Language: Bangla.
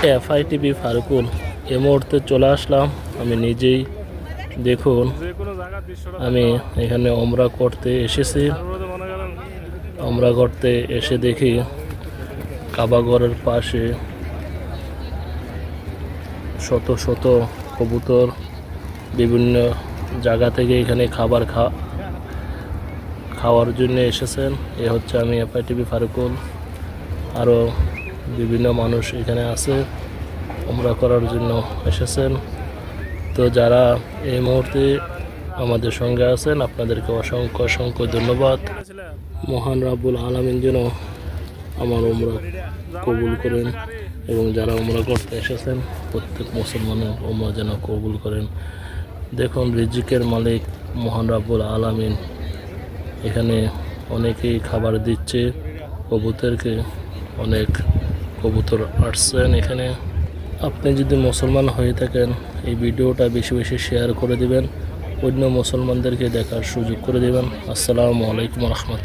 FITB ফারুকুল এই মুহূর্তে চলে আসলাম আমি নিজেই। দেখুন আমি এখানে ওমরা করতে এসেছি। ওমরা করতে এসে দেখি কাবাঘরের পাশে শত শত কবুতর বিভিন্ন জায়গা থেকে এখানে খাওয়ার জন্য এসেছেন। এ হচ্ছে আমি FITB ফারুকুল। আরও বিভিন্ন মানুষ এখানে আছে, ওমরা করার জন্য এসেছেন। তো যারা এই মুহূর্তে আমাদের সঙ্গে আছেন আপনাদেরকে অসংখ্য অসংখ্য ধন্যবাদ। মহান রাব্বুল আলামিন যেন আমার ওমরা কবুল করেন এবং যারা ওমরা করতে এসেছেন প্রত্যেক মুসলমানের ওমরা যেন কবুল করেন। দেখুন রিজিকের মালিক মহান রাব্বুল আলামিন এখানে অনেকেই খাবার দিচ্ছে কবুতরকে। অনেক কবুতর আসছেন এখানে। আপনি যদি মুসলমান হয়ে থাকেন এই ভিডিওটা বেশি বেশি শেয়ার করে দিবেন, অন্য মুসলমানদেরকে দেখার সুযোগ করে দিবেন। আসসালামু আলাইকুম রহমতুল্লাহ।